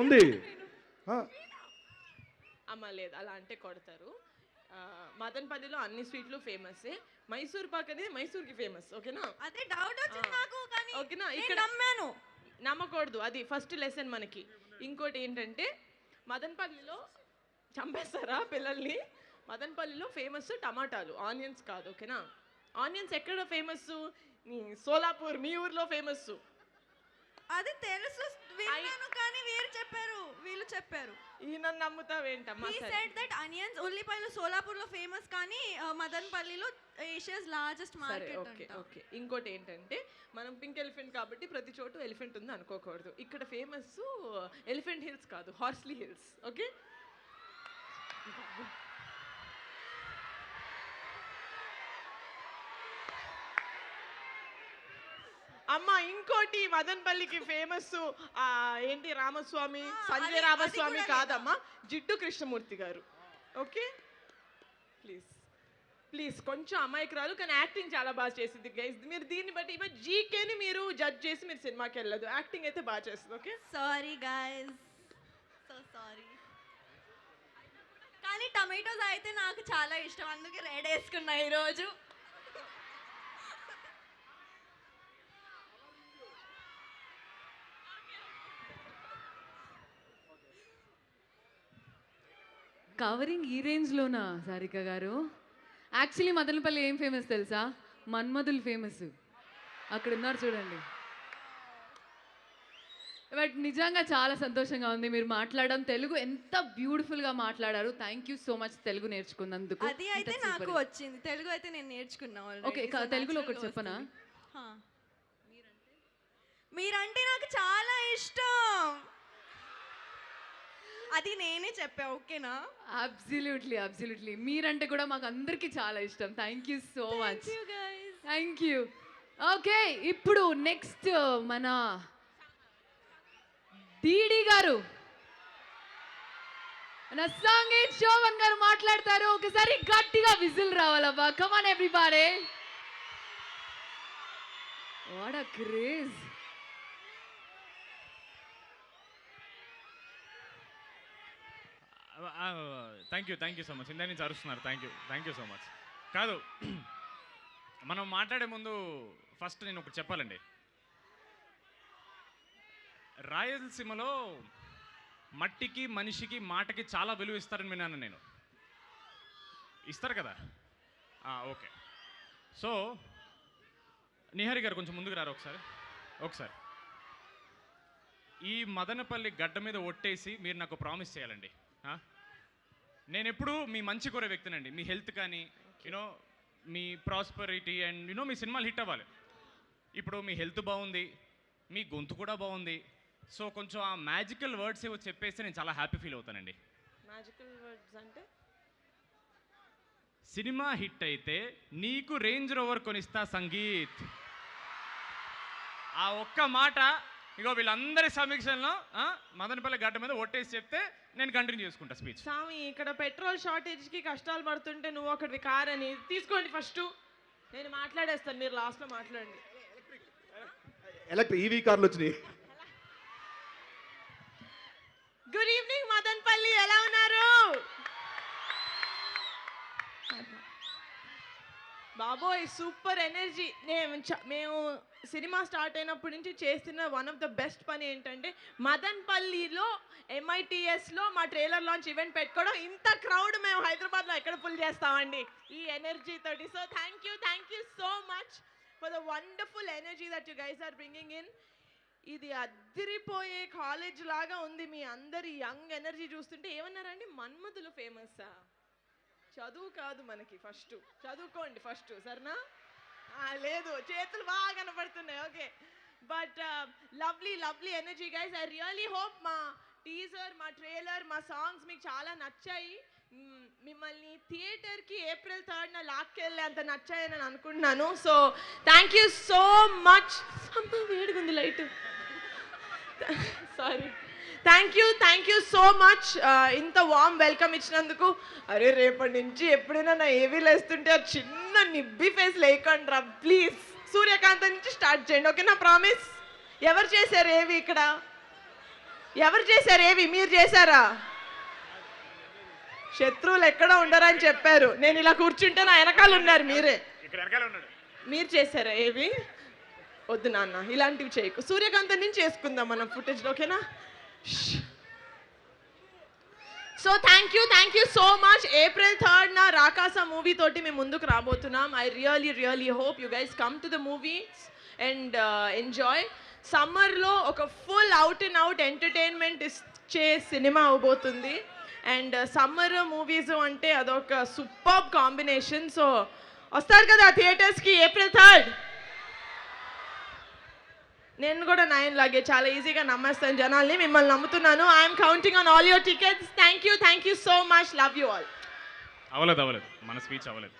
ఉంది. అమ్మ లేదు, అలా అంటే కొడతారు. మదనపల్లిలో అన్ని స్వీట్లు ఫేమస్. మైసూర్ పాక్ అనేది మైసూర్కి ఫేమస్. ఓకేనా? అదే డౌట్ వచ్చింది నాకు, కానీ ఓకేనా? ఇక్కడ నమ్మాను. నమ్మకూడదు, అది ఫస్ట్ లెసన్ మనకి. ఇంకోటి ఏంటంటే మదనపల్లిలో చంపేస్తారా పిల్లల్ని. మదనపల్లిలో ఫేమస్ టమాటాలు, ఆనియన్స్ కాదు. ఓకేనా? ఆనియన్స్ ఎక్కడ ఫేమస్? సోలాపూర్, మీ ఊర్లో ఫేమస్. అది తెలుసు, విన్నాను, కానీ వీళ్ళు చెప్పారు. ఈయన నమ్ముతావేంటమ్మా? He said that onions, ఉల్లిపాయలు సోలాపూర్లో ఫేమస్, కానీ మదనపల్లిలో Asia's largest market okay okay. ఇంకోటి ఏంటంటే మనం పింక్ ఎలిఫెంట్ కాబట్టి ప్రతి చోటు ఎలిఫెంట్ ఉంది అనుకోకూడదు. ఇక్కడ ఫేమస్ ఎలిఫెంట్ హిల్స్ కాదు, హార్స్లీ హిల్స్. ఓకే? అమ్మ ఇంకోటి మదనపల్లికి ఫేమస్ ఏంటి, రామస్వామి, సంజయ్ రామస్వామి కాదమ్మా, జిడ్డు కృష్ణమూర్తి గారు. ఓకే? ప్లీజ్ ప్లీజ్, కొంచెం అమాయకురాలు కానీ యాక్టింగ్ చాలా బాగా చేసింది గైస్. మీరు దీన్ని బట్టి ఇవ్వ జీకేని మీరు జడ్జ్ చేసి మీరు సినిమాకి వెళ్ళదు, యాక్టింగ్ అయితే బాగా చేస్తుంది. Okay? Sorry guys, so sorry. కానీ టమాటోస్ అయితే నాకు చాలా ఇష్టం, అందుకే రెడ్ వేసుకున్నా ఈరోజు. కవరింగ్ ఈ రేంజ్లోనా సారిక గారు? యాక్చువల్లీ మదనపల్లి ఏం ఫేమస్ తెలుసా? మన్మధులు ఫేమస్. అక్కడ ఉన్నారు చూడండి. బట్ నిజంగా చాలా సంతోషంగా ఉంది మీరు మాట్లాడడం. తెలుగు ఎంత బ్యూటిఫుల్గా మాట్లాడారు. Thank you so much Telugu నేర్చుకున్నందుకు. అది అయితే నాకు వచ్చింది, తెలుగు అయితే నేను నేర్చుకున్నా. ఓకే, తెలుగులో ఒకటి చెప్పనా? మీరంటే నాకు చాలా ఇష్టం, అది నేనే చెప్పా. ఓకేనా? Absolutely absolutely. మీరంటే కూడా మాకు అందరికీ చాలా ఇష్టం. Thank you so much. Thank you. Okay, ఇప్పుడు నెక్స్ట్ మన డీడీ గారు, మన సంగీత్ శోభన్ గారు మాట్లాడతారు. ఒకసారి గట్టిగా విజిల్ రావాలబ్బా. Come on everybody. What a craze. Thank you so much. ఇందా నుంచి అరుస్తున్నారు. Thank you so much. కాదు, మనం మాట్లాడే ముందు ఫస్ట్ నేను ఒకటి చెప్పాలండి. రాయలసీమలో మట్టికి, మనిషికి, మాటకి చాలా విలువ ఇస్తారని విన్నాను నేను. ఇస్తారు కదా? ఓకే. సో నిహారి గారు కొంచెం ముందుకు రారు ఒకసారి. ఈ మదనపల్లి గడ్డ మీద ఒట్టేసి మీరు నాకు ప్రామిస్ చేయాలండి. నేను ఎప్పుడు మీ మంచి కోరే వ్యక్తినండి. మీ హెల్త్ కానీ, యూనో మీ ప్రాస్పరిటీ అండ్ యూనో మీ సినిమాలు హిట్ అవ్వాలి. ఇప్పుడు మీ హెల్త్ బాగుంది, మీ గొంతు కూడా బాగుంది. సో కొంచెం ఆ మ్యాజికల్ వర్డ్స్ ఏవో చెప్పేస్తే నేను చాలా హ్యాపీ ఫీల్ అవుతానండి. మ్యాజికల్ వర్డ్స్ అంటే? సినిమా హిట్ అయితే నీకు రేంజ్ రోవర్ కొనిస్తా సంగీత్. ఆ ఒక్క మాట ఇగో వీళ్ళందరి సమీక్షల్లో మదనపల్లి గడ్డ మీద ఒట్టేసి చెప్తే నేను కంటిన్యూ చేసుకుంటా స్పీచ్. స్వామి, ఇక్కడ పెట్రోల్ షార్టేజ్కి కష్టాలు పడుతుంటే నువ్వు ఒకటి కార్ అని తీసుకోండి ఫస్ట్. నేను మాట్లాడేస్తాను, మీరు లాస్ట్లో మాట్లాడండి. ఎలక్ట్రిక్ ఈవీ కార్లు వచ్చినాయి. గుడ్ ఈవినింగ్ మదనపల్లి, ఎలా ఉన్నారు బాబోయ్? Super energy. మేము సినిమా స్టార్ట్ అయినప్పటి నుంచి చేస్తున్న వన్ ఆఫ్ ద బెస్ట్ పని ఏంటంటే మదనపల్లిలో MITSలో మా ట్రైలర్ లాంచ్ ఈవెంట్ పెట్టుకోవడం. ఇంత క్రౌడ్ మేము హైదరాబాద్లో ఎక్కడ ఫుల్ చేస్తామండి ఈ ఎనర్జీ తోటి. So thank you so much for the wonderful energy that you guys are bringing in. ఇది అద్దరిపోయే కాలేజ్ లాగా ఉంది. మీ అందరి యంగ్ ఎనర్జీ చూస్తుంటే ఏమన్నారండి? మన్మధులు ఫేమస్సా? చదువు కాదు మనకి, ఫస్ట్ చదువుకోండి ఫస్ట్, సరేనా? లేదు, చేతులు బాగా కనపడుతున్నాయి. Okay, but lovely energy guys. I really hope మా టీజర్, మా ట్రైలర్, మా సాంగ్స్ మీకు చాలా నచ్చాయి. మిమ్మల్ని థియేటర్కి April 3rd లాక్కెళ్ళే అంత నచ్చాయని నేను అనుకుంటున్నాను. So thank you so much. అమ్మ వేడిగుంది light, sorry. Thank you so much ఇంత వార్మ్ వెల్కమ్ ఇచ్చినందుకు. అరే రేపటి నుంచి ఎప్పుడైనా నా ఏవీలు వేస్తుంటే ఆ చిన్న నిబ్బి ఫేస్ లేకుండా రా ప్లీజ్. సూర్యకాంత్ నుంచి స్టార్ట్ చేయండి, ఓకే నా? ప్రామిస్. ఎవరు చేశారు ఏవి ఇక్కడ? ఎవరు చేశారు ఏవి? మీరు చేశారా? శత్రువులు ఎక్కడ ఉండరని చెప్పారు. నేను ఇలా కూర్చుంటే నా వెనకాల ఉన్నారు మీరే. ఇక్కడ వెనకాల ఉన్నాడు. మీరు చేశారా ఏవి? వద్దు నాన్న, ఇలాంటివి చేయకు. సూర్యకాంతం నుంచి చేసుకుందాం మనం ఫుటేజ్లో, ఓకేనా? So thank you so much. April 3rd నా రాకాస మూవీ తోటి మేము ముందుకు రాబోతున్నాం. I really hope you guys come to the movies and enjoy. సమ్మర్లో ఒక full out and out entertainment ఇచ్చే సినిమా అవబోతుంది. అండ్ సమ్మర్ మూవీస్ అంటే అదొక సూపర్ కాంబినేషన్. సో వస్తారు కదా థియేటర్స్కి April 3rd? నేను కూడా 9 లాగే చాలా ఈజీగా నమ్మేస్తాను జనాల్ని. మిమ్మల్ని నమ్ముతున్నాను. I'm counting on all your tickets. Thank you so much. Love you all. అవ్వలేదు మన స్పీచ్ అవ్వలేదు.